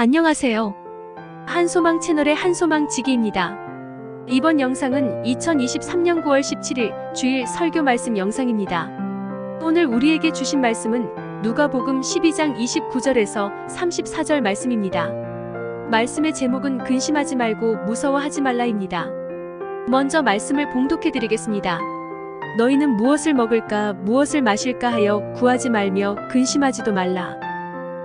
안녕하세요. 한소망 채널의 한소망지기입니다. 이번 영상은 2023년 9월 17일 주일 설교 말씀 영상입니다. 오늘 우리에게 주신 말씀은 누가복음 12장 29절에서 34절 말씀입니다. 말씀의 제목은 근심하지 말고 무서워하지 말라입니다. 먼저 말씀을 봉독해 드리겠습니다. 너희는 무엇을 먹을까 무엇을 마실까 하여 구하지 말며 근심하지도 말라.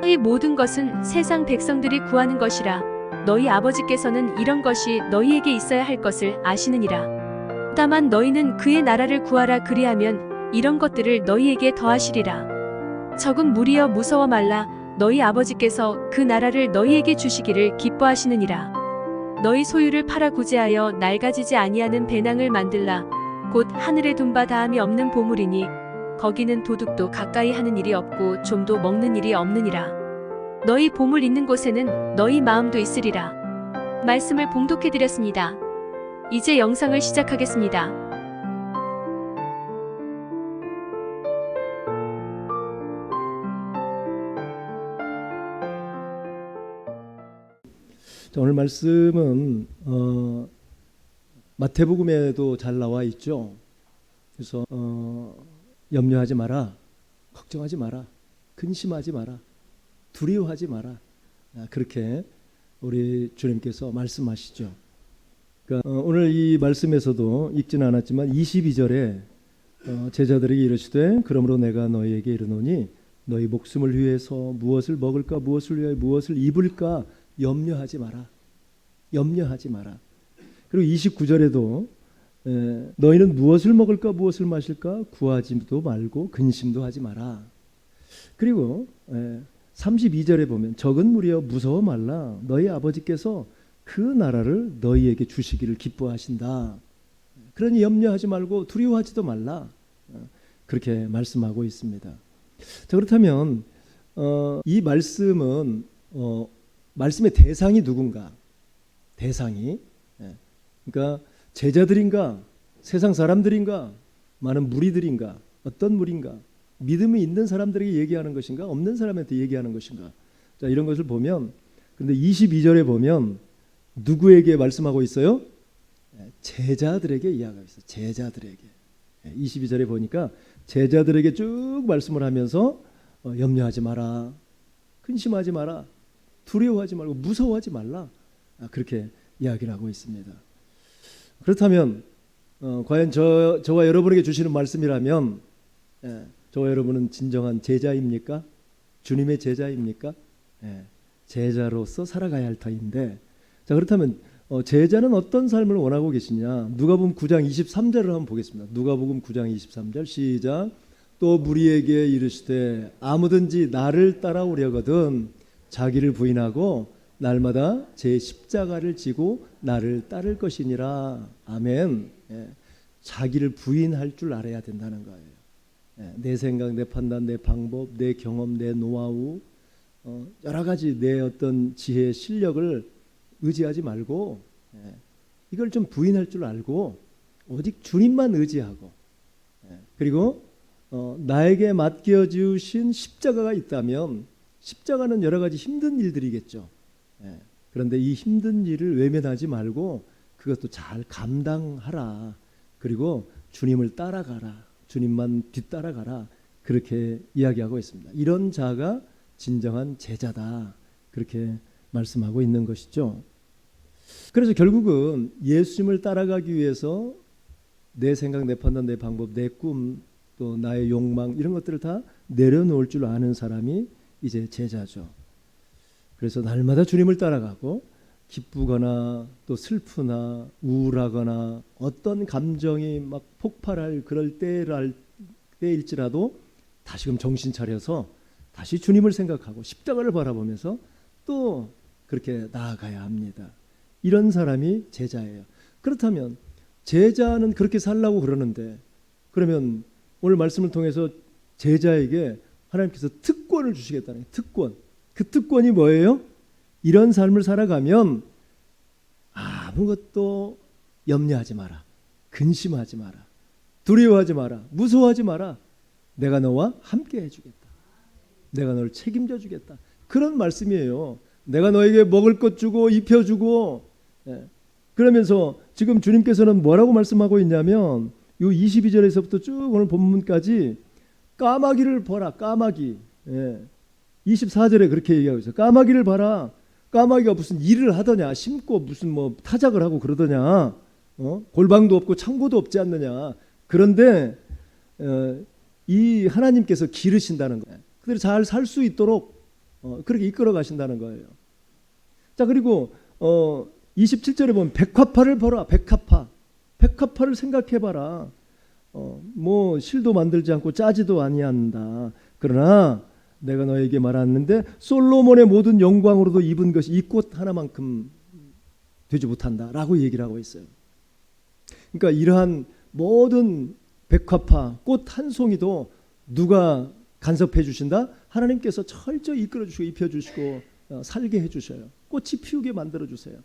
이 모든 것은 세상 백성들이 구하는 것이라. 너희 아버지께서는 이런 것이 너희에게 있어야 할 것을 아시느니라. 다만 너희는 그의 나라를 구하라. 그리하면 이런 것들을 너희에게 더하시리라. 적은 무리여 무서워 말라. 너희 아버지께서 그 나라를 너희에게 주시기를 기뻐하시느니라. 너희 소유를 팔아 구제하여 낡아지지 아니하는 배낭을 만들라. 곧 하늘에 둔 바 다함이 없는 보물이니 거기는 도둑도 가까이 하는 일이 없고 좀도 먹는 일이 없느니라. 너희 보물 있는 곳에는 너희 마음도 있으리라. 말씀을 봉독해 드렸습니다. 이제 영상을 시작하겠습니다. 자, 오늘 말씀은 마태복음에도 잘 나와 있죠. 그래서 염려하지 마라, 걱정하지 마라, 근심하지 마라, 두려워하지 마라. 그렇게 우리 주님께서 말씀하시죠. 그러니까 오늘 이 말씀에서도 읽지는 않았지만 22절에 제자들에게 이르시되 그러므로 내가 너희에게 이르노니 너희 목숨을 위해서 무엇을 먹을까 무엇을 위하여 무엇을 입을까 염려하지 마라. 염려하지 마라. 그리고 29절에도 너희는 무엇을 먹을까 무엇을 마실까 구하지도 말고 근심도 하지 마라. 그리고 32절에 보면 적은 무리여 무서워 말라. 너희 아버지께서 그 나라를 너희에게 주시기를 기뻐하신다. 그러니 염려하지 말고 두려워하지도 말라. 그렇게 말씀하고 있습니다. 자, 그렇다면 이 말씀은 말씀의 대상이 누군가? 대상이 그러니까 제자들인가? 세상 사람들인가? 많은 무리들인가? 어떤 무리인가? 믿음이 있는 사람들에게 얘기하는 것인가? 없는 사람한테 얘기하는 것인가? 자, 이런 것을 보면 근데 22절에 보면 누구에게 말씀하고 있어요? 제자들에게 이야기하고 있어요. 제자들에게. 22절에 보니까 제자들에게 쭉 말씀을 하면서 염려하지 마라. 근심하지 마라. 두려워하지 말고 무서워하지 말라. 그렇게 이야기를 하고 있습니다. 그렇다면 과연 저와 여러분에게 주시는 말씀이라면 저와 여러분은 진정한 제자입니까? 주님의 제자입니까? 제자로서 살아가야 할 터인데, 자, 그렇다면 제자는 어떤 삶을 원하고 계시냐? 누가복음 9장 23절을 한번 보겠습니다. 누가복음 9장 23절 시작. 또 무리에게 이르시되 아무든지 나를 따라오려거든 자기를 부인하고 날마다 제 십자가를 지고 나를 따를 것이니라. 아멘. 자기를 부인할 줄 알아야 된다는 거예요. 내 생각, 내 판단, 내 방법, 내 경험, 내 노하우, 여러 가지 내 어떤 지혜, 실력을 의지하지 말고 이걸 좀 부인할 줄 알고 오직 주님만 의지하고 그리고 나에게 맡겨주신 십자가가 있다면 십자가는 여러 가지 힘든 일들이겠죠. 그런데 이 힘든 일을 외면하지 말고 그것도 잘 감당하라. 그리고 주님을 따라가라. 주님만 뒤따라가라. 그렇게 이야기하고 있습니다. 이런 자가 진정한 제자다. 그렇게 말씀하고 있는 것이죠. 그래서 결국은 예수님을 따라가기 위해서 내 생각, 내 판단, 내 방법, 내 꿈, 또 나의 욕망 이런 것들을 다 내려놓을 줄 아는 사람이 이제 제자죠. 그래서 날마다 주님을 따라가고 기쁘거나 또 슬프나 우울하거나 어떤 감정이 막 폭발할 그럴 때일지라도 다시금 정신 차려서 다시 주님을 생각하고 십자가를 바라보면서 또 그렇게 나아가야 합니다. 이런 사람이 제자예요. 그렇다면 제자는 그렇게 살라고 그러는데 그러면 오늘 말씀을 통해서 제자에게 하나님께서 특권을 주시겠다는 거예요. 특권. 그 특권이 뭐예요? 이런 삶을 살아가면 아무것도 염려하지 마라. 근심하지 마라. 두려워하지 마라. 무서워하지 마라. 내가 너와 함께 해주겠다. 내가 너를 책임져 주겠다. 그런 말씀이에요. 내가 너에게 먹을 것 주고 입혀주고. 예. 그러면서 지금 주님께서는 뭐라고 말씀하고 있냐면 요 22절에서부터 쭉 오늘 본문까지 까마귀를 봐라. 까마귀. 예. 24절에 그렇게 얘기하고 있어요. 까마귀를 봐라. 까마귀가 무슨 일을 하더냐. 심고 무슨 뭐 타작을 하고 그러더냐. 골방도 없고 창고도 없지 않느냐. 그런데 이 하나님께서 기르신다는 거예요. 그들이 잘 살 수 있도록 그렇게 이끌어 가신다는 거예요. 자, 그리고 27절에 보면 백화파를 보라. 백화파를 생각해 봐라. 뭐 실도 만들지 않고 짜지도 아니한다. 그러나 내가 너에게 말하는데 솔로몬의 모든 영광으로도 입은 것이 이 꽃 하나만큼 되지 못한다라고 얘기를 하고 있어요. 그러니까 이러한 모든 백화파 꽃 한 송이도 누가 간섭해 주신다? 하나님께서 철저히 이끌어 주시고 입혀 주시고 살게 해 주셔요. 꽃이 피우게 만들어 주세요.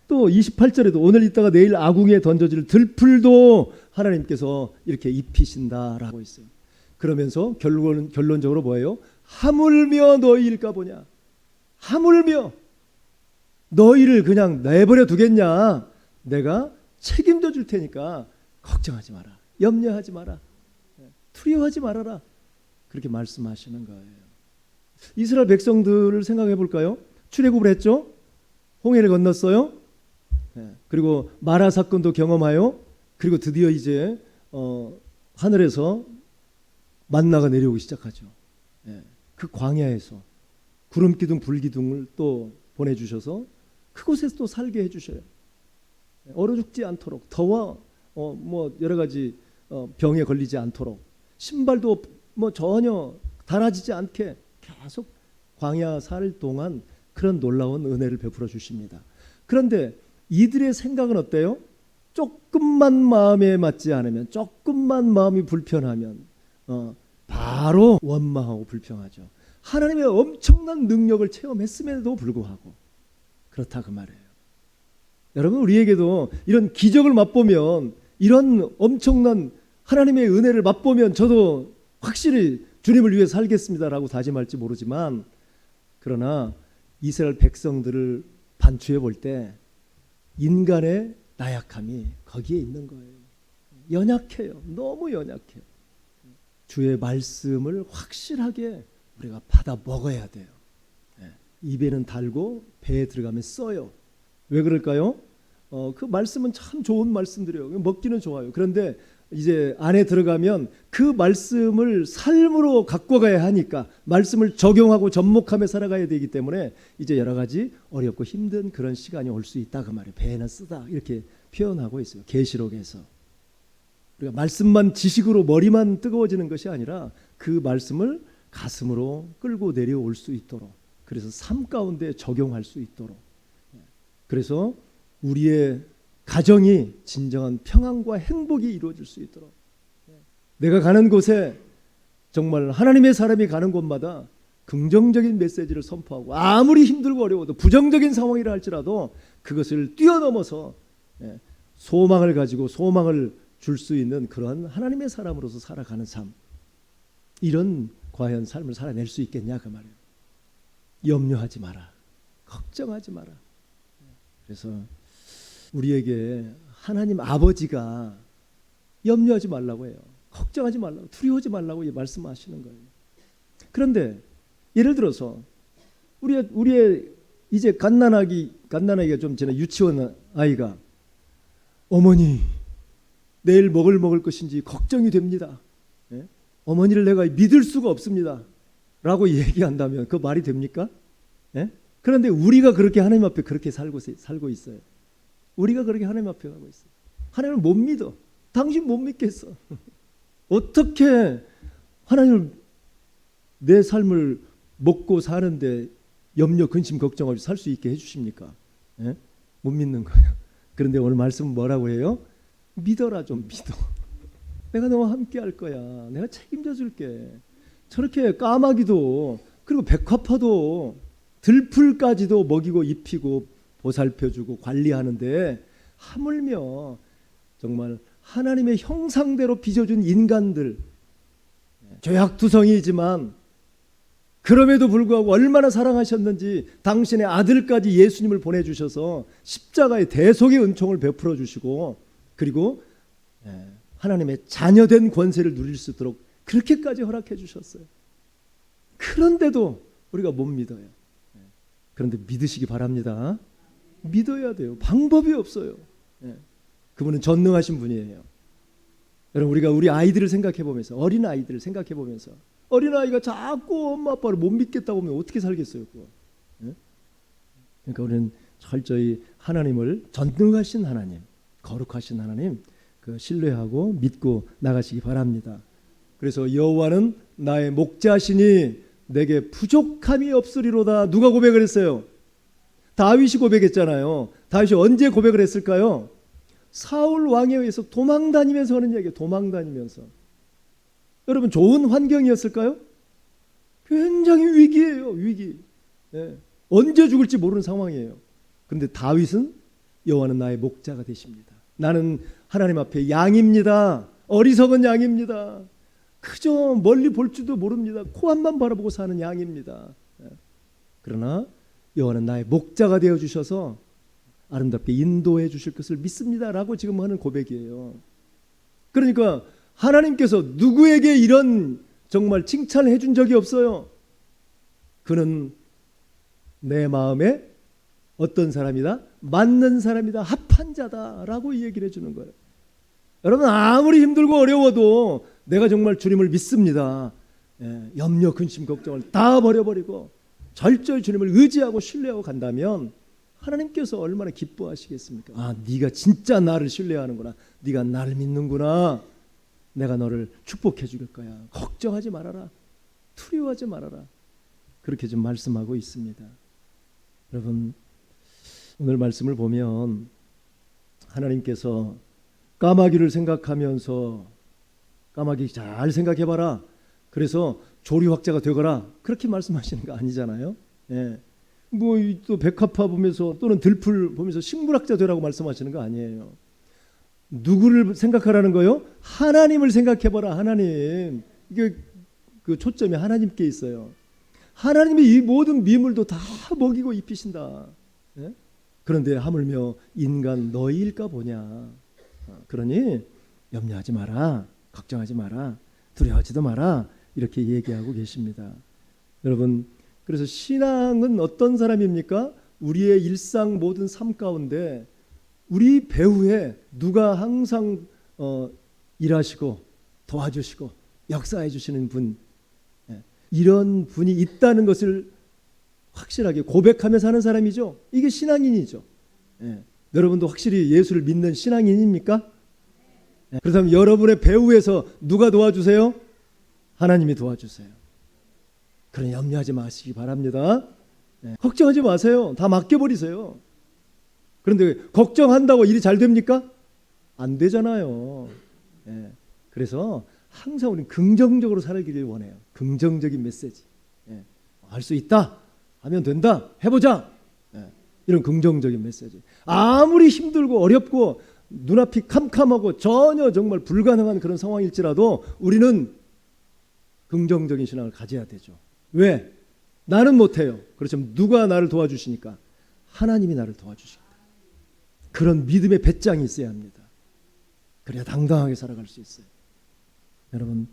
또 28절에도 오늘 있다가 내일 아궁이에 던져질 들풀도 하나님께서 이렇게 입히신다라고 있어요. 그러면서 결론적으로 뭐예요? 하물며 너희일까 보냐. 하물며 너희를 그냥 내버려 두겠냐. 내가 책임져 줄 테니까 걱정하지 마라. 염려하지 마라. 두려워하지 말아라. 그렇게 말씀하시는 거예요. 이스라엘 백성들을 생각해 볼까요? 출애굽을 했죠. 홍해를 건넜어요. 그리고 마라 사건도 경험하여 그리고 드디어 이제 하늘에서 만나가 내려오기 시작하죠. 그 광야에서 구름 기둥 불 기둥을 또 보내주셔서 그곳에서 또 살게 해주셔요. 얼어 죽지 않도록 더워 뭐 여러 가지 병에 걸리지 않도록 신발도 뭐 전혀 닳아지지 않게 계속 광야 살 동안 그런 놀라운 은혜를 베풀어 주십니다. 그런데 이들의 생각은 어때요? 조금만 마음에 맞지 않으면, 조금만 마음이 불편하면 바로 원망하고 불평하죠. 하나님의 엄청난 능력을 체험했음에도 불구하고 그렇다 그 말이에요. 여러분, 우리에게도 이런 기적을 맛보면, 이런 엄청난 하나님의 은혜를 맛보면 저도 확실히 주님을 위해 살겠습니다라고 다짐할지 모르지만, 그러나 이스라엘 백성들을 반추해 볼 때 인간의 나약함이 거기에 있는 거예요. 연약해요. 너무 연약해요. 주의 말씀을 확실하게 우리가 받아 먹어야 돼요. 입에는 달고 배에 들어가면 써요. 왜 그럴까요? 그 말씀은 참 좋은 말씀들이에요. 먹기는 좋아요. 그런데 이제 안에 들어가면 그 말씀을 삶으로 갖고 가야 하니까, 말씀을 적용하고 접목하며 살아가야 되기 때문에 이제 여러 가지 어렵고 힘든 그런 시간이 올 수 있다 그 말이에요. 배는 쓰다 이렇게 표현하고 있어요. 계시록에서. 우리가 말씀만 지식으로 머리만 뜨거워지는 것이 아니라 그 말씀을 가슴으로 끌고 내려올 수 있도록, 그래서 삶 가운데 적용할 수 있도록, 그래서 우리의 가정이 진정한 평안과 행복이 이루어질 수 있도록, 내가 가는 곳에 정말 하나님의 사람이 가는 곳마다 긍정적인 메시지를 선포하고, 아무리 힘들고 어려워도 부정적인 상황이라 할지라도 그것을 뛰어넘어서 소망을 가지고 소망을 줄 수 있는 그런 하나님의 사람으로서 살아가는 삶, 이런 과연 삶을 살아낼 수 있겠냐 그 말이에요. 염려하지 마라. 걱정하지 마라. 그래서 우리에게 하나님 아버지가 염려하지 말라고 해요. 걱정하지 말라고, 두려워하지 말라고 말씀하시는 거예요. 그런데 예를 들어서 우리의 이제 갓난아기가 좀 지나 유치원 아이가, 어머니 내일 먹을 것인지 걱정이 됩니다. 어머니를 내가 믿을 수가 없습니다 라고 얘기한다면 그 말이 됩니까? 그런데 우리가 그렇게 하나님 앞에 그렇게 살고 있어요. 우리가 그렇게 하나님 앞에 가고 있어요. 하나님을 못 믿어. 당신 못 믿겠어. 어떻게 하나님을 내 삶을 먹고 사는데 염려, 근심, 걱정 없이 살 수 있게 해주십니까? 못 믿는 거예요. 그런데 오늘 말씀은 뭐라고 해요? 믿어라. 좀 믿어. 내가 너와 함께 할 거야. 내가 책임져 줄게. 저렇게 까마귀도 그리고 백화파도 들풀까지도 먹이고 입히고 보살펴주고 관리하는데, 하물며 정말 하나님의 형상대로 빚어준 인간들, 죄악투성이지만 그럼에도 불구하고 얼마나 사랑하셨는지 당신의 아들까지 예수님을 보내주셔서 십자가의 대속의 은총을 베풀어 주시고, 그리고 하나님의 자녀된 권세를 누릴 수 있도록 그렇게까지 허락해 주셨어요. 그런데도 우리가 못 믿어요. 그런데 믿으시기 바랍니다. 믿어야 돼요. 방법이 없어요. 그분은 전능하신 분이에요. 여러분, 우리가 우리 아이들을 생각해 보면서, 어린 아이들을 생각해 보면서, 어린 아이가 자꾸 엄마 아빠를 못 믿겠다고 하면 어떻게 살겠어요? 그거? 그러니까 우리는 철저히 하나님을, 전능하신 하나님, 거룩하신 하나님 그 신뢰하고 믿고 나가시기 바랍니다. 그래서 여호와는 나의 목자시니 내게 부족함이 없으리로다. 누가 고백을 했어요? 다윗이 고백했잖아요. 다윗이 언제 고백을 했을까요? 사울 왕에 의해서 도망다니면서 하는 이야기예요. 도망다니면서. 여러분, 좋은 환경이었을까요? 굉장히 위기예요. 위기. 언제 죽을지 모르는 상황이에요. 그런데 다윗은 여호와는 나의 목자가 되십니다. 나는 하나님 앞에 양입니다. 어리석은 양입니다. 그저 멀리 볼 줄도 모릅니다. 코앞만 바라보고 사는 양입니다. 그러나 여호와는 나의 목자가 되어 주셔서 아름답게 인도해 주실 것을 믿습니다라고 지금 하는 고백이에요. 그러니까 하나님께서 누구에게 이런 정말 칭찬을 해준 적이 없어요. 그는 내 마음에 어떤 사람이다? 맞는 사람이다. 합한 자다라고 이 얘기를 해주는 거예요. 여러분, 아무리 힘들고 어려워도 내가 정말 주님을 믿습니다. 염려, 근심, 걱정을 다 버려버리고 철저히 주님을 의지하고 신뢰하고 간다면 하나님께서 얼마나 기뻐하시겠습니까? 아, 네가 진짜 나를 신뢰하는구나. 네가 나를 믿는구나. 내가 너를 축복해 줄 거야. 걱정하지 말아라. 두려워하지 말아라. 그렇게 좀 말씀하고 있습니다. 여러분, 오늘 말씀을 보면 하나님께서 까마귀를 생각하면서 까마귀 잘 생각해봐라. 그래서 조리학자가 되거라. 그렇게 말씀하시는 거 아니잖아요. 뭐 또 백합화 보면서 또는 들풀 보면서 식물학자 되라고 말씀하시는 거 아니에요. 누구를 생각하라는 거요? 하나님을 생각해봐라. 하나님. 이게 그 초점이 하나님께 있어요. 하나님이 이 모든 미물도 다 먹이고 입히신다. 그런데 하물며 인간 너희일까 보냐. 그러니 염려하지 마라. 걱정하지 마라. 두려워하지도 마라. 이렇게 얘기하고 계십니다. 여러분, 그래서 신앙은 어떤 사람입니까? 우리의 일상 모든 삶 가운데 우리 배후에 누가 항상 일하시고 도와주시고 역사해 주시는 분, 이런 분이 있다는 것을 확실하게 고백하며 사는 사람이죠. 이게 신앙인이죠. 여러분도 확실히 예수를 믿는 신앙인입니까? 그렇다면 여러분의 배후에서 누가 도와주세요? 하나님이 도와주세요. 그러니 염려하지 마시기 바랍니다. 걱정하지 마세요. 다 맡겨버리세요. 그런데 걱정한다고 일이 잘 됩니까? 안 되잖아요. 그래서 항상 우리는 긍정적으로 살기를 원해요. 긍정적인 메시지. 할 수 있다. 하면 된다. 해보자. 이런 긍정적인 메시지. 아무리 힘들고 어렵고 눈앞이 캄캄하고 전혀 정말 불가능한 그런 상황일지라도 우리는 긍정적인 신앙을 가져야 되죠. 왜? 나는 못해요. 그렇지만 누가 나를 도와주시니까? 하나님이 나를 도와주십니다. 그런 믿음의 배짱이 있어야 합니다. 그래야 당당하게 살아갈 수 있어요. 여러분,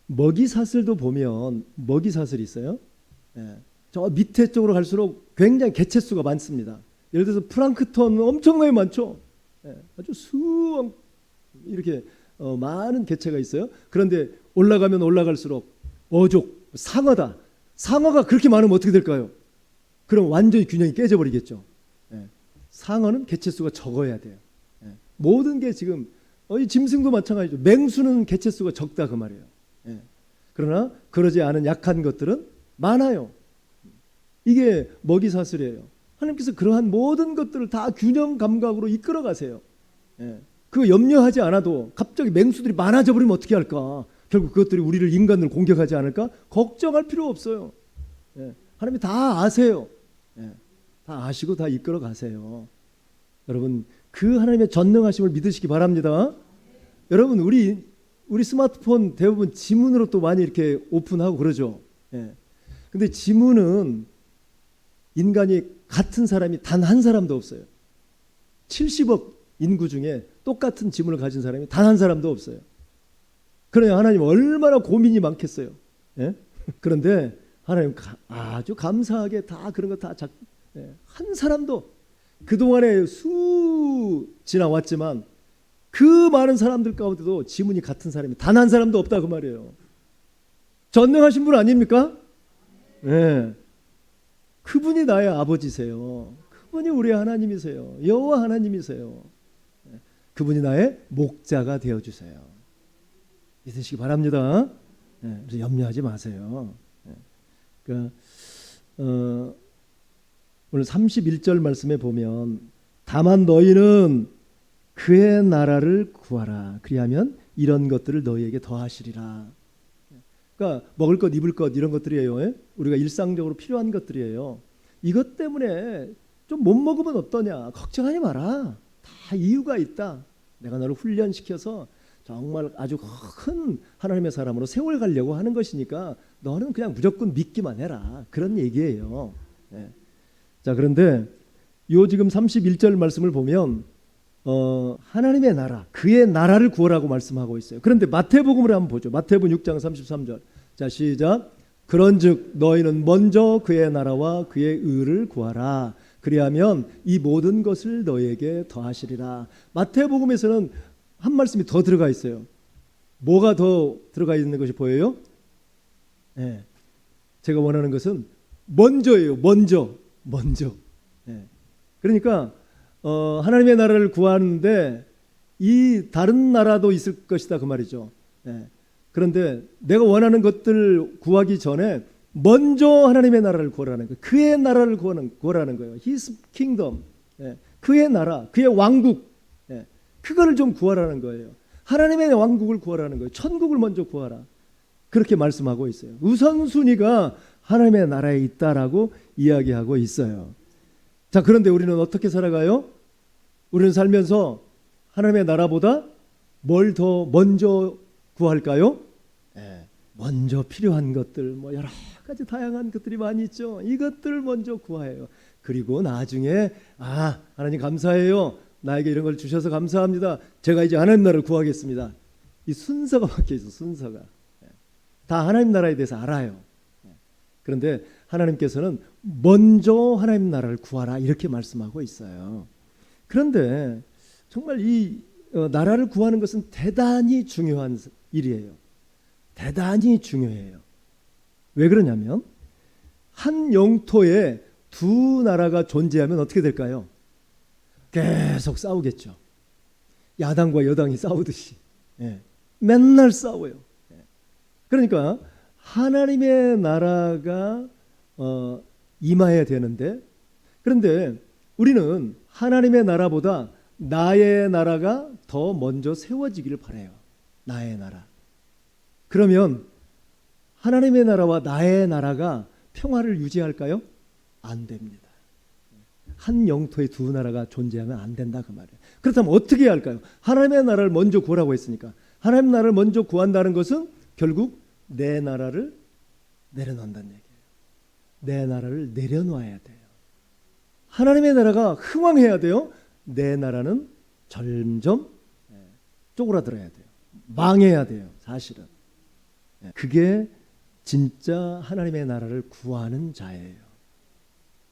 먹이사슬도 보면 먹이사슬이 있어요. 저 밑에 쪽으로 갈수록 굉장히 개체수가 많습니다. 예를 들어서 플랑크톤 엄청나게 많죠. 아주 수억 이렇게 많은 개체가 있어요. 그런데 올라가면 올라갈수록 어족, 상어다. 상어가 그렇게 많으면 어떻게 될까요? 그럼 완전히 균형이 깨져버리겠죠. 상어는 개체수가 적어야 돼요. 모든 게 지금 이 짐승도 마찬가지죠. 맹수는 개체수가 적다 그 말이에요. 그러나 그러지 않은 약한 것들은 많아요. 이게 먹이사슬이에요. 하나님께서 그러한 모든 것들을 다 균형 감각으로 이끌어 가세요. 그 염려하지 않아도 갑자기 맹수들이 많아져 버리면 어떻게 할까? 결국 그것들이 우리를 인간을 공격하지 않을까? 걱정할 필요 없어요. 하나님이 다 아세요. 다 아시고 다 이끌어 가세요. 여러분, 그 하나님의 전능하심을 믿으시기 바랍니다. 여러분, 우리 스마트폰 대부분 지문으로 또 많이 이렇게 오픈하고 그러죠. 예. 근데 지문은 인간이 같은 사람이 단 한 사람도 없어요. 70억 인구 중에 똑같은 지문을 가진 사람이 단 한 사람도 없어요. 그러니 하나님 얼마나 고민이 많겠어요. 예? 그런데 하나님 아주 감사하게 다 그런 거 다 한 사람도 그동안에 지나왔지만 그 많은 사람들 가운데도 지문이 같은 사람이 단 한 사람도 없다 그 말이에요. 전능하신 분 아닙니까? 네. 그분이 나의 아버지세요. 그분이 우리 하나님이세요. 여호와 하나님이세요. 그분이 나의 목자가 되어주세요. 믿으시기 바랍니다. 그래서 염려하지 마세요. 그러니까 오늘 31절 말씀에 보면 다만 너희는 그의 나라를 구하라. 그리하면 이런 것들을 너희에게 더하시리라. 그러니까 먹을 것, 입을 것 이런 것들이에요. 우리가 일상적으로 필요한 것들이에요. 이것 때문에 좀 못 먹으면 어떠냐. 걱정하지 마라. 다 이유가 있다. 내가 너를 훈련시켜서 정말 아주 큰 하나님의 사람으로 세워가려고 하는 것이니까 너는 그냥 무조건 믿기만 해라. 그런 얘기예요. 자, 그런데 요 지금 31절 말씀을 보면 하나님의 나라, 그의 나라를 구하라고 말씀하고 있어요. 그런데 마태복음을 한번 보죠. 마태복음 6장 33절. 자, 시작. 그런즉 너희는 먼저 그의 나라와 그의 의를 구하라. 그리하면 이 모든 것을 너희에게 더하시리라. 마태복음에서는 한 말씀이 더 들어가 있어요. 뭐가 더 들어가 있는 것이 보여요? 네. 제가 원하는 것은 먼저예요. 먼저. 네. 그러니까 하나님의 나라를 구하는데 이 다른 나라도 있을 것이다 그 말이죠. 네. 그런데 내가 원하는 것들 구하기 전에 먼저 하나님의 나라를 구하라는 거예요. 그의 나라를 구하라는 거예요. His kingdom. 네. 그의 나라, 그의 왕국. 네. 그거를 좀 구하라는 거예요. 하나님의 왕국을 구하라는 거예요. 천국을 먼저 구하라. 그렇게 말씀하고 있어요. 우선순위가 하나님의 나라에 있다라고 이야기하고 있어요. 자, 그런데 우리는 어떻게 살아가요? 우리는 살면서 하나님의 나라보다 뭘 더 먼저 구할까요? 먼저 필요한 것들, 뭐 여러 가지 다양한 것들이 많이 있죠. 이것들을 먼저 구해요. 그리고 나중에 하나님 감사해요. 나에게 이런 걸 주셔서 감사합니다. 제가 이제 하나님 나라를 구하겠습니다. 이 순서가 박혀 있어. 순서가 다 하나님 나라에 대해서 알아요. 그런데 하나님께서는 먼저 하나님 나라를 구하라 이렇게 말씀하고 있어요. 그런데 정말 이 나라를 구하는 것은 대단히 중요한 일이에요. 대단히 중요해요. 왜 그러냐면 한 영토에 두 나라가 존재하면 어떻게 될까요? 계속 싸우겠죠. 야당과 여당이 싸우듯이. 맨날 싸워요. 그러니까 하나님의 나라가 임해야 되는데, 그런데 우리는 하나님의 나라보다 나의 나라가 더 먼저 세워지기를 바라요. 나의 나라. 그러면 하나님의 나라와 나의 나라가 평화를 유지할까요? 안 됩니다. 한 영토에 두 나라가 존재하면 안 된다 그 말이에요. 그렇다면 어떻게 해야 할까요? 하나님의 나라를 먼저 구하라고 했으니까 하나님의 나라를 먼저 구한다는 것은 결국 내 나라를 내려놓는다는 얘기예요. 내 나라를 내려놔야 돼요. 하나님의 나라가 흥왕해야 돼요. 내 나라는 점점 쪼그라들어야 돼요. 망해야 돼요. 사실은. 그게 진짜 하나님의 나라를 구하는 자예요.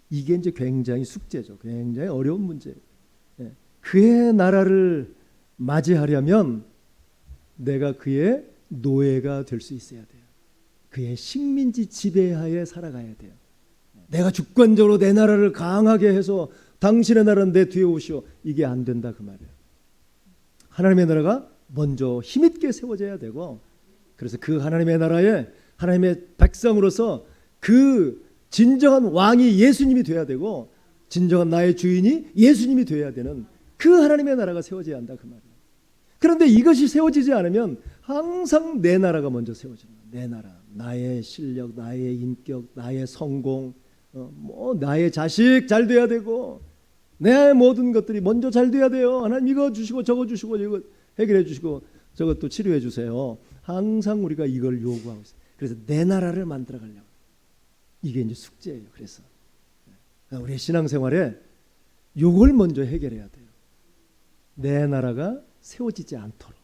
이게 이제 굉장히 숙제죠. 굉장히 어려운 문제예요. 그의 나라를 맞이하려면 내가 그의 노예가 될 수 있어야 돼요. 그의 식민지 지배하에 살아가야 돼요. 내가 주권적으로 내 나라를 강하게 해서 당신의 나라는 내 뒤에 오시오. 이게 안 된다 그 말이에요. 하나님의 나라가 먼저 힘있게 세워져야 되고, 그래서 그 하나님의 나라에 하나님의 백성으로서 그 진정한 왕이 예수님이 돼야 되고, 진정한 나의 주인이 예수님이 돼야 되는 그 하나님의 나라가 세워져야 한다 그 말이에요. 그런데 이것이 세워지지 않으면 항상 내 나라가 먼저 세워집니다. 내 나라, 나의 실력, 나의 인격, 나의 성공, 나의 자식 잘 돼야 되고, 내 모든 것들이 먼저 잘 돼야 돼요. 하나님 이거 주시고 저거 주시고 이거 해결해 주시고 저것도 치료해 주세요. 항상 우리가 이걸 요구하고 있어요. 그래서 내 나라를 만들어 가려고. 이게 이제 숙제예요. 그래서 우리의 신앙생활에 요걸 먼저 해결해야 돼요. 내 나라가 세워지지 않도록.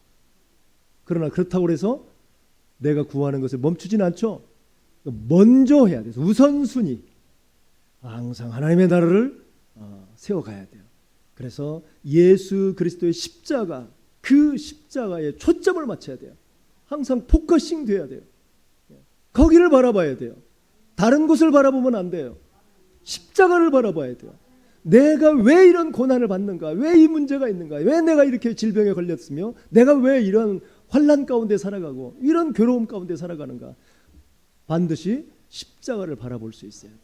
그러나 그렇다고 해서 내가 구하는 것을 멈추진 않죠. 먼저 해야 돼요. 우선순위. 항상 하나님의 나라를 세워가야 돼요. 그래서 예수 그리스도의 십자가, 그 십자가에 초점을 맞춰야 돼요. 항상 포커싱 돼야 돼요. 거기를 바라봐야 돼요. 다른 곳을 바라보면 안 돼요. 십자가를 바라봐야 돼요. 내가 왜 이런 고난을 받는가? 왜 이 문제가 있는가? 왜 내가 이렇게 질병에 걸렸으며 내가 왜 이런 환난 가운데 살아가고 이런 괴로움 가운데 살아가는가? 반드시 십자가를 바라볼 수 있어야 돼요.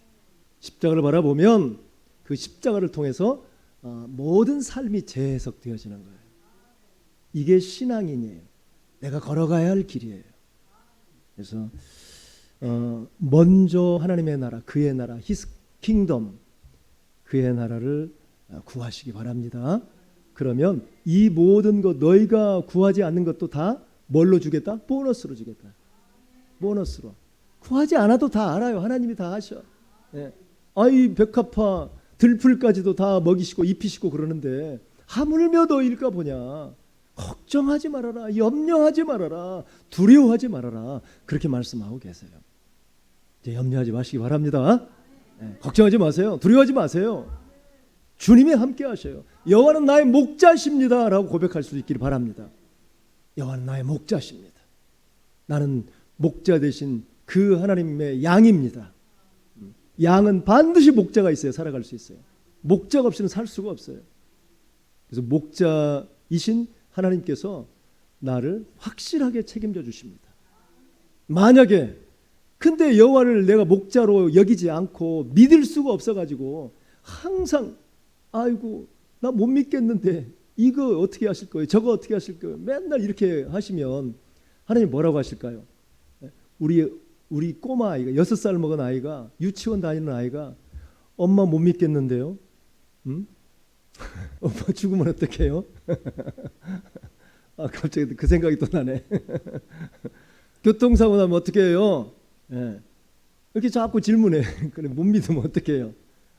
십자가를 바라보면 그 십자가를 통해서 모든 삶이 재해석되어지는 거예요. 이게 신앙인이에요. 내가 걸어가야 할 길이에요. 그래서 먼저 하나님의 나라, 그의 나라, His kingdom, 그의 나라를 구하시기 바랍니다. 그러면 이 모든 것, 너희가 구하지 않는 것도 다 뭘로 주겠다? 보너스로 주겠다. 보너스로. 구하지 않아도 다 알아요. 하나님이 다 하셔. 예. 아이 백합화 들풀까지도 다 먹이시고 입히시고 그러는데 하물며 너희일까 보냐. 걱정하지 말아라. 염려하지 말아라. 두려워하지 말아라. 그렇게 말씀하고 계세요. 이제 염려하지 마시기 바랍니다. 네, 걱정하지 마세요. 두려워하지 마세요. 주님이 함께 하셔요. 여호와는 나의 목자십니다 라고 고백할 수 있기를 바랍니다. 여호와는 나의 목자십니다. 나는 목자 대신 그 하나님의 양입니다. 양은 반드시 목자가 있어야 살아갈 수 있어요. 목자가 없이는 살 수가 없어요. 그래서 목자이신 하나님께서 나를 확실하게 책임져 주십니다. 만약에 근데 여호와를 내가 목자로 여기지 않고 믿을 수가 없어가지고 항상 아이고 나 못 믿겠는데 이거 어떻게 하실 거예요? 저거 어떻게 하실 거예요? 맨날 이렇게 하시면 하나님 뭐라고 하실까요? 우리 꼬마 아이가 6살 먹은 아이가 유치원 다니는 아이가 엄마 못 믿겠는데요? 응? 엄마 죽으면 어떡해요? 갑자기 그 생각이 또 나네. 교통사고 나면 어떻게 해요? 예. 이렇게 자꾸 질문해. 그래 못 믿으면 어떻게 해요?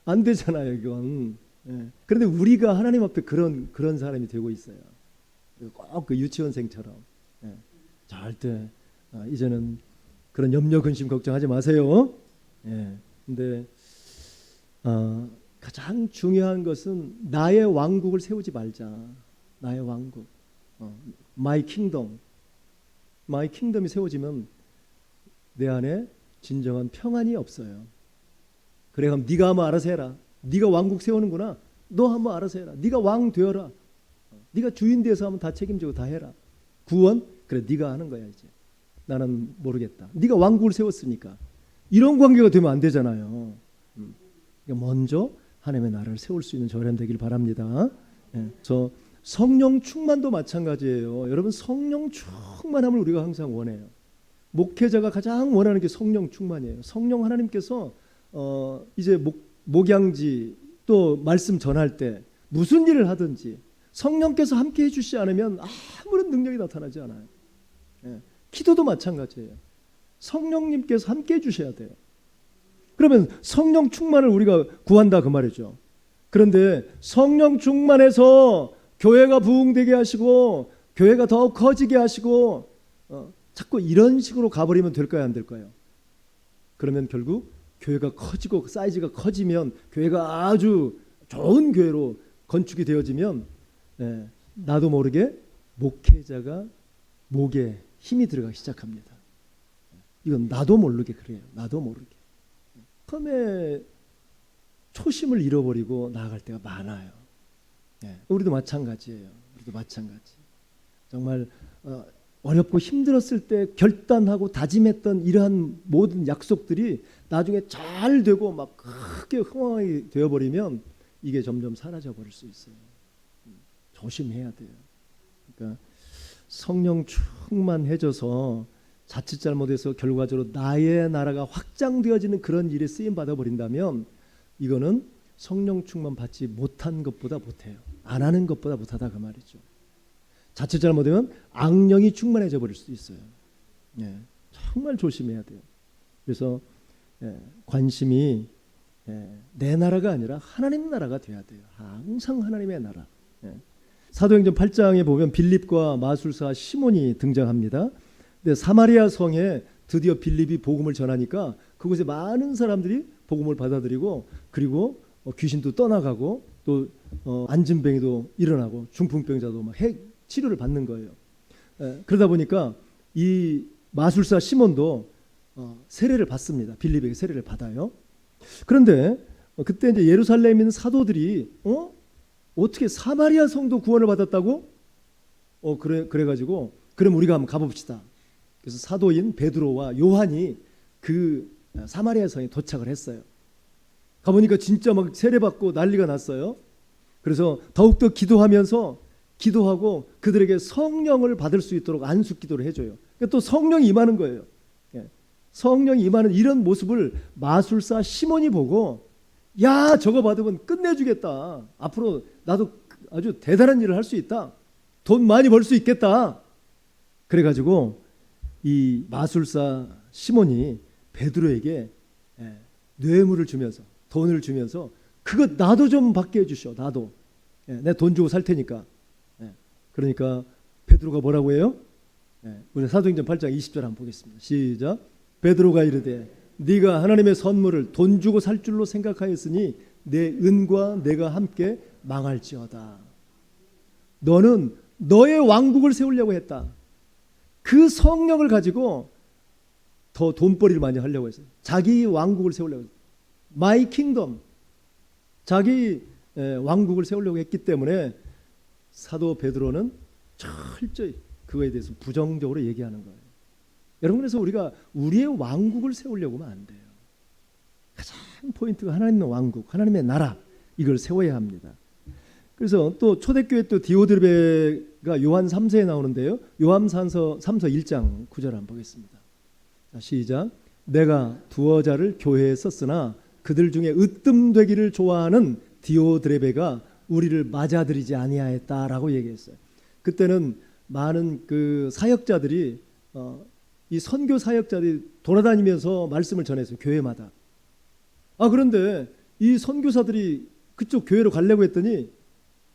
안 되잖아요, 이건. 예. 그런데 우리가 하나님 앞에 그런 사람이 되고 있어요. 꼭 그 유치원생처럼. 예. 절대 이제는 그런 염려, 근심, 걱정하지 마세요. 예. 근데 가장 중요한 것은 나의 왕국을 세우지 말자. 나의 왕국. My kingdom. My kingdom이 세워지면 내 안에 진정한 평안이 없어요. 그래 그럼 네가 한번 알아서 해라. 네가 왕국 세우는구나. 너 한번 알아서 해라. 네가 왕 되어라. 네가 주인 돼서 한번 다 책임지고 다 해라. 구원? 그래 네가 하는 거야 이제. 나는 모르겠다. 네가 왕국을 세웠으니까. 이런 관계가 되면 안 되잖아요. 먼저 하나님의 나라를 세울 수 있는 저희는 되길 바랍니다. 예, 저 성령 충만도 마찬가지예요. 여러분 성령 충만함을 우리가 항상 원해요. 목회자가 가장 원하는 게 성령 충만이에요. 성령 하나님께서 이제 목양지 또 말씀 전할 때 무슨 일을 하든지 성령께서 함께 해주시지 않으면 아무런 능력이 나타나지 않아요. 예, 기도도 마찬가지예요. 성령님께서 함께 해주셔야 돼요. 그러면 성령 충만을 우리가 구한다 그 말이죠. 그런데 성령 충만해서 교회가 부흥되게 하시고 교회가 더 커지게 하시고 자꾸 이런 식으로 가버리면 될까요? 안 될까요? 그러면 결국 교회가 커지고 사이즈가 커지면 교회가 아주 좋은 교회로 건축이 되어지면 나도 모르게 목회자가 목에 힘이 들어가기 시작합니다. 이건 나도 모르게 그래요. 나도 모르게. 처음에 초심을 잃어버리고 나아갈 때가 많아요. 우리도 마찬가지예요. 우리도 마찬가지. 정말 어렵고 힘들었을 때 결단하고 다짐했던 이러한 모든 약속들이 나중에 잘 되고 막 크게 흥황이 되어버리면 이게 점점 사라져 버릴 수 있어요. 조심해야 돼요. 그러니까 성령 충만해져서 자칫 잘못해서 결과적으로 나의 나라가 확장되어지는 그런 일에 쓰임 받아버린다면 이거는 성령 충만 받지 못한 것보다 못해요. 안 하는 것보다 못하다 그 말이죠. 자칫 잘못하면 악령이 충만해져 버릴 수도 있어요. 정말 조심해야 돼요. 그래서 관심이 내 나라가 아니라 하나님 나라가 돼야 돼요. 항상 하나님의 나라. 사도행전 8장에 보면 빌립과 마술사 시몬이 등장합니다. 근데 사마리아 성에 드디어 빌립이 복음을 전하니까 그곳에 많은 사람들이 복음을 받아들이고, 그리고 귀신도 떠나가고, 또 안진뱅이도 일어나고 중풍병자도 막 치료를 받는 거예요. 그러다 보니까 이 마술사 시몬도 세례를 받습니다. 빌립에게 세례를 받아요. 그런데 그때 이제 예루살렘에 있는 사도들이 어떻게 사마리아 성도 구원을 받았다고? 그래가지고 그럼 우리가 한번 가봅시다. 그래서 사도인 베드로와 요한이 그 사마리아 성에 도착을 했어요. 가보니까 진짜 막 세례받고 난리가 났어요. 그래서 더욱더 기도하고 그들에게 성령을 받을 수 있도록 안수 기도를 해줘요. 그러니까 또 성령이 임하는 거예요. 성령이 임하는 이런 모습을 마술사 시몬이 보고, 야, 저거 받으면 끝내주겠다. 앞으로 나도 아주 대단한 일을 할 수 있다. 돈 많이 벌 수 있겠다. 그래가지고 이 마술사 시몬이 베드로에게 뇌물을 주면서, 돈을 주면서, 그거 나도 좀 받게 해주셔. 나도. 내 돈 주고 살 테니까. 그러니까 베드로가 뭐라고 해요? 우리 사도행전 8장 20절 한번 보겠습니다. 시작. 베드로가 이르되 네가 하나님의 선물을 돈 주고 살 줄로 생각하였으니 내 은과 내가 함께 망할지어다. 너는 너의 왕국을 세우려고 했다. 그 성령을 가지고 더 돈벌이를 많이 하려고 했어요. 자기 왕국을 세우려고 했어요. My kingdom. 자기 왕국을 세우려고 했기 때문에 사도 베드로는 철저히 그거에 대해서 부정적으로 얘기하는 거예요. 여러분, 그래서 우리가 우리의 왕국을 세우려고 하면 안 돼요. 가장 포인트가 하나님의 왕국, 하나님의 나라, 이걸 세워야 합니다. 그래서 또 초대교회 또 디오드레베가 요한 3서에 나오는데요. 요한 3서 1장 9절 한번 보겠습니다. 자, 시작. 내가 두어 자를 교회에 썼으나 그들 중에 으뜸되기를 좋아하는 디오드레베가 우리를 맞아들이지 아니하였다라고 얘기했어요. 그때는 많은 그 사역자들이 이 선교 사역자들이 돌아다니면서 말씀을 전했어요. 교회마다. 그런데 이 선교사들이 그쪽 교회로 가려고 했더니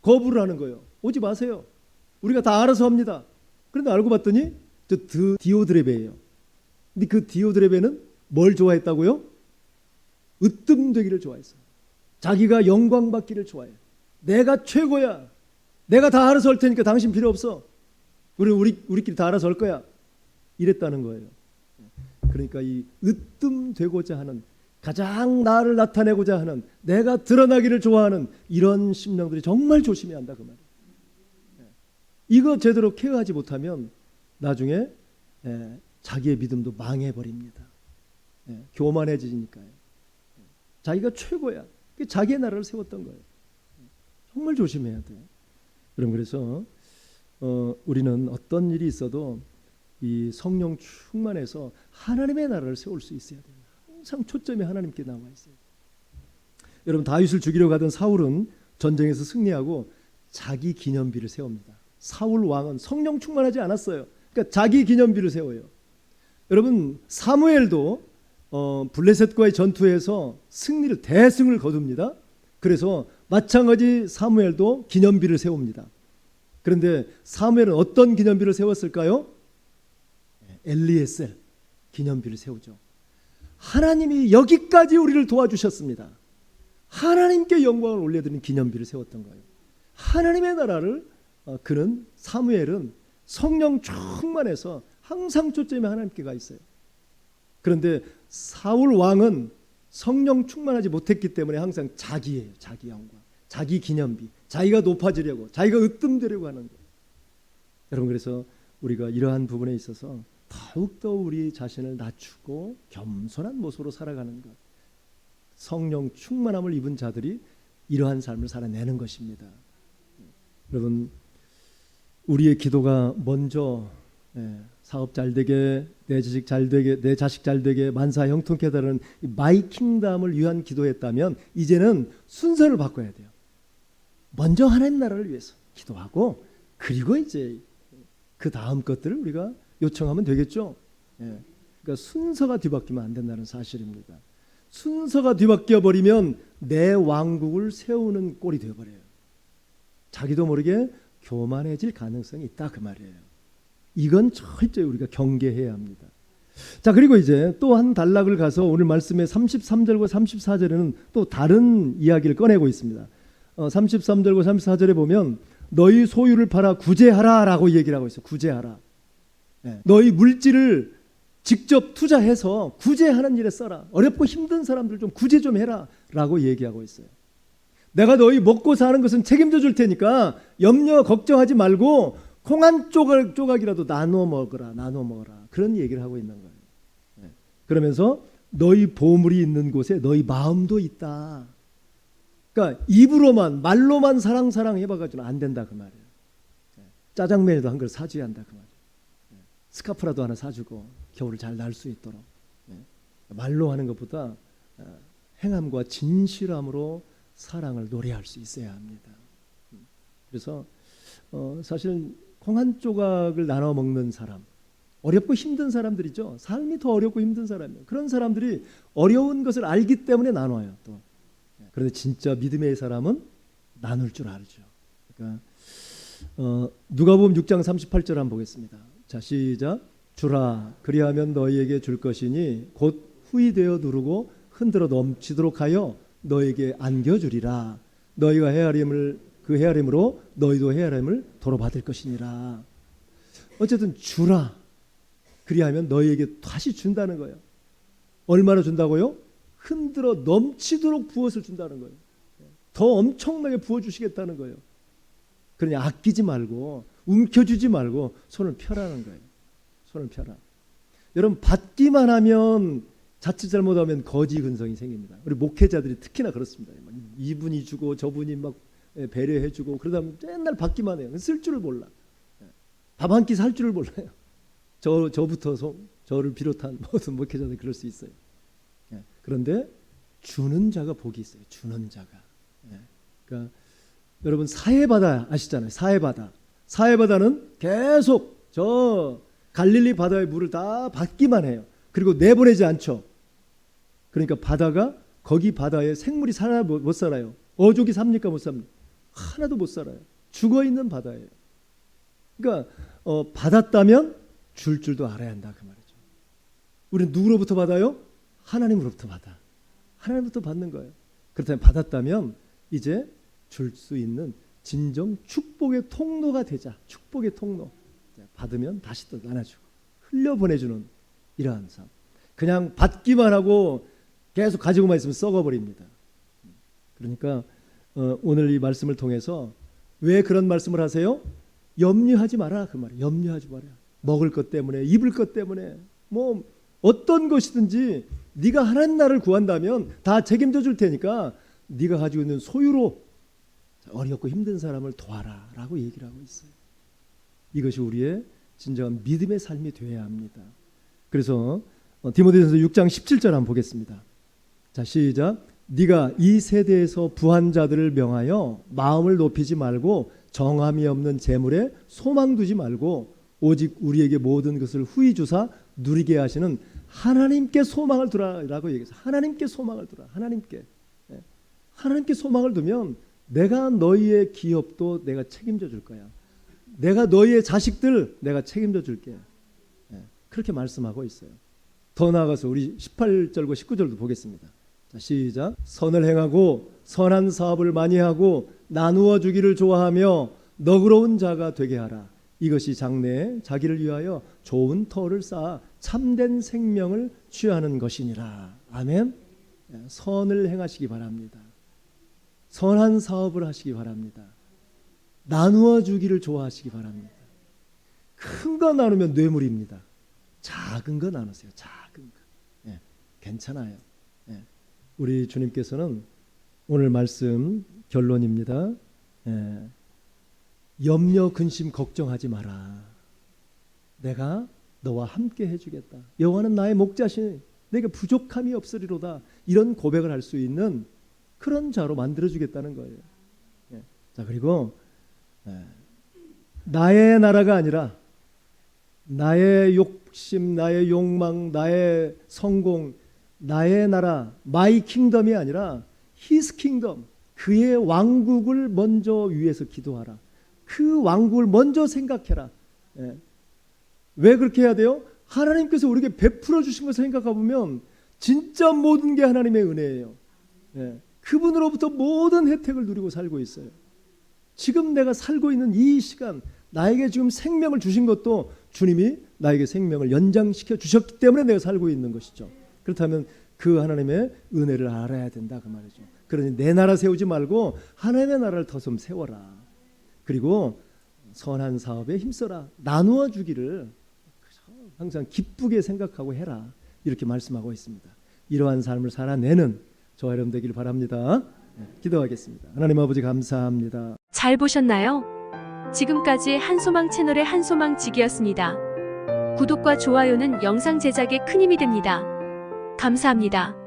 거부를 하는 거예요. 오지 마세요. 우리가 다 알아서 합니다. 그런데 알고 봤더니 저 디오드레베예요. 근데 그 디오드레베는 뭘 좋아했다고요? 으뜸되기를 좋아했어요. 자기가 영광 받기를 좋아해요. 내가 최고야. 내가 다 알아서 할 테니까 당신 필요 없어. 우리끼리 다 알아서 할 거야. 이랬다는 거예요. 그러니까 이 으뜸되고자 하는, 가장 나를 나타내고자 하는, 내가 드러나기를 좋아하는 이런 심령들이 정말 조심해야 한다 그 말이에요. 이거 제대로 케어하지 못하면 나중에 자기의 믿음도 망해버립니다. 교만해지니까요. 자기가 최고야. 자기의 나라를 세웠던 거예요. 정말 조심해야 돼요. 여러분, 그래서 우리는 어떤 일이 있어도 이 성령 충만해서 하나님의 나라를 세울 수 있어야 돼요. 항상 초점이 하나님께 나와 있어요. 여러분, 다윗을 죽이려 가던 사울은 전쟁에서 승리하고 자기 기념비를 세웁니다. 사울 왕은 성령 충만하지 않았어요. 그러니까 자기 기념비를 세워요. 여러분, 사무엘도 블레셋과의 전투에서 대승을 거둡니다. 그래서 마찬가지 사무엘도 기념비를 세웁니다. 그런데 사무엘은 어떤 기념비를 세웠을까요? 엘리에셀 기념비를 세우죠. 하나님이 여기까지 우리를 도와주셨습니다. 하나님께 영광을 올려드리는 기념비를 세웠던 거예요. 하나님의 나라를 그는 사무엘은 성령 충만해서 항상 초점이 하나님께 가 있어요. 그런데 사울 왕은 성령 충만하지 못했기 때문에 항상 자기예요. 자기 영광, 자기 기념비, 자기가 높아지려고, 자기가 으뜸되려고 하는 거예요. 여러분, 그래서 우리가 이러한 부분에 있어서 더욱더 우리 자신을 낮추고 겸손한 모습으로 살아가는 것, 성령 충만함을 입은 자들이 이러한 삶을 살아내는 것입니다. 여러분, 우리의 기도가 먼저 사업 잘 되게, 내 자식 잘 되게, 내 자식 잘 되게, 만사 형통케 해달라는 마이 킹덤을 위한 기도했다면 이제는 순서를 바꿔야 돼요. 먼저 하나님 나라를 위해서 기도하고, 그리고 이제 그 다음 것들을 우리가 요청하면 되겠죠. 그러니까 순서가 뒤바뀌면 안 된다는 사실입니다. 순서가 뒤바뀌어 버리면 내 왕국을 세우는 꼴이 되어버려요. 자기도 모르게 교만해질 가능성이 있다 그 말이에요. 이건 철저히 우리가 경계해야 합니다. 자, 그리고 이제 또 한 단락을 가서 오늘 말씀의 33절과 34절에는 또 다른 이야기를 꺼내고 있습니다. 33절과 34절에 보면 너희 소유를 팔아 구제하라 라고 얘기를 하고 있어요. 구제하라. 너희 물질을 직접 투자해서 구제하는 일에 써라. 어렵고 힘든 사람들 좀 구제 좀 해라 라고 얘기하고 있어요. 내가 너희 먹고 사는 것은 책임져 줄 테니까 염려 걱정하지 말고 콩 한 조각이라도 나눠 먹어라. 그런 얘기를 하고 있는 거예요. 그러면서 너희 보물이 있는 곳에 너희 마음도 있다. 그러니까 입으로만 말로만 사랑 해봐가지고는 안 된다 그 말이에요. 짜장면에도 한 그릇 사줘야 한다 그 말이에요. 스카프라도 하나 사주고 겨울을 잘 날 수 있도록. 말로 하는 것보다 행함과 진실함으로 사랑을 노래할 수 있어야 합니다. 그래서 사실 콩 한 조각을 나눠 먹는 사람, 어렵고 힘든 사람들이죠. 삶이 더 어렵고 힘든 사람이에요. 그런 사람들이 어려운 것을 알기 때문에 나눠요. 또 그런데 진짜 믿음의 사람은 나눌 줄 알죠. 그러니까 누가복음 6장 38절 한번 보겠습니다. 자, 시작. 주라 그리하면 너희에게 줄 것이니 곧 후히 되어 누르고 흔들어 넘치도록 하여 너에게 안겨주리라. 너희가 헤아림을 그 헤아림으로 너희도 헤아림을 도로 받을 것이니라. 어쨌든 주라. 그리하면 너희에게 다시 준다는 거예요. 얼마나 준다고요? 흔들어 넘치도록 부어서 준다는 거예요. 더 엄청나게 부어주시겠다는 거예요. 그러니 아끼지 말고 움켜쥐지 말고 손을 펴라는 거예요. 손을 펴라. 여러분 받기만 하면 자칫 잘못하면 거지 근성이 생깁니다. 우리 목회자들이 특히나 그렇습니다. 이분이 주고 저분이 막 배려해주고 그러다 보면 맨날 받기만 해요. 쓸 줄을 몰라. 밥 한 끼 살 줄을 몰라요. 저부터 저를 비롯한 모든 목회자들이 그럴 수 있어요. 그런데 주는 자가 복이 있어요. 주는 자가. 그러니까 여러분 사해바다 아시잖아요. 사해바다는 계속 저 갈릴리 바다의 물을 다 받기만 해요. 그리고 내보내지 않죠. 그러니까 바다가 거기 바다에 생물이 살아 못 살아요. 어족이 삽니까 못 삽니까? 하나도 못 살아요. 죽어 있는 바다예요. 그러니까 받았다면 줄 줄도 알아야 한다 그 말이죠. 우리는 누구로부터 받아요? 하나님으로부터 받아. 하나님부터 받는 거예요. 그렇다면 받았다면 이제 줄 수 있는 진정 축복의 통로가 되자. 축복의 통로. 받으면 다시 또 나눠주고 흘려보내주는 이러한 삶. 그냥 받기만 하고 계속 가지고만 있으면 썩어버립니다. 그러니까 오늘 이 말씀을 통해서 왜 그런 말씀을 하세요? 염려하지 마라 그 말이에요. 염려하지 마라. 먹을 것 때문에 입을 것 때문에 뭐 어떤 것이든지 네가 하나님 나라를 구한다면 다 책임져 줄 테니까 네가 가지고 있는 소유로 어렵고 힘든 사람을 도와라 라고 얘기를 하고 있어요. 이것이 우리의 진정한 믿음의 삶이 되어야 합니다. 그래서 디모데전서 6장 17절 한번 보겠습니다. 자, 시작. 네가 이 세대에서 부한 자들을 명하여 마음을 높이지 말고 정함이 없는 재물에 소망 두지 말고 오직 우리에게 모든 것을 후히 주사 누리게 하시는 하나님께 소망을 두라라고 얘기해서 하나님께 소망을 두라. 하나님께 소망을 두면 내가 너희의 기업도 내가 책임져 줄 거야. 내가 너희의 자식들 내가 책임져 줄게. 그렇게 말씀하고 있어요. 더 나아가서 우리 18절과 19절도 보겠습니다. 자, 시작. 선을 행하고 선한 사업을 많이 하고 나누어 주기를 좋아하며 너그러운 자가 되게 하라. 이것이 장래에 자기를 위하여 좋은 터를 쌓아 참된 생명을 취하는 것이니라. 아멘. 선을 행하시기 바랍니다. 선한 사업을 하시기 바랍니다. 나누어 주기를 좋아하시기 바랍니다. 큰 거 나누면 뇌물입니다. 작은 거 나누세요. 작은 거. 괜찮아요. 우리 주님께서는 오늘 말씀 결론입니다. 염려 근심 걱정하지 마라. 내가 너와 함께 해주겠다. 여호와는 나의 목자시니 내게 부족함이 없으리로다. 이런 고백을 할 수 있는 그런 자로 만들어주겠다는 거예요. 자, 그리고 나의 나라가 아니라 나의 욕심, 나의 욕망, 나의 성공 나의 나라, 마이 킹덤이 아니라 히스 킹덤, 그의 왕국을 먼저 위해서 기도하라. 그 왕국을 먼저 생각해라. 예. 왜 그렇게 해야 돼요? 하나님께서 우리에게 베풀어 주신 것을 생각해 보면 진짜 모든 게 하나님의 은혜예요. 예. 그분으로부터 모든 혜택을 누리고 살고 있어요. 지금 내가 살고 있는 이 시간, 나에게 지금 생명을 주신 것도 주님이 나에게 생명을 연장시켜 주셨기 때문에 내가 살고 있는 것이죠. 그렇다면 그 하나님의 은혜를 알아야 된다 그 말이죠. 그러니 내 나라 세우지 말고 하나님의 나라를 더 좀 세워라. 그리고 선한 사업에 힘써라. 나누어 주기를 항상 기쁘게 생각하고 해라. 이렇게 말씀하고 있습니다. 이러한 삶을 살아내는 저와 여러분 되기를 바랍니다. 기도하겠습니다. 하나님 아버지 감사합니다. 잘 보셨나요? 지금까지 한소망 채널의 한소망지기였습니다. 구독과 좋아요는 영상 제작에 큰 힘이 됩니다. 감사합니다.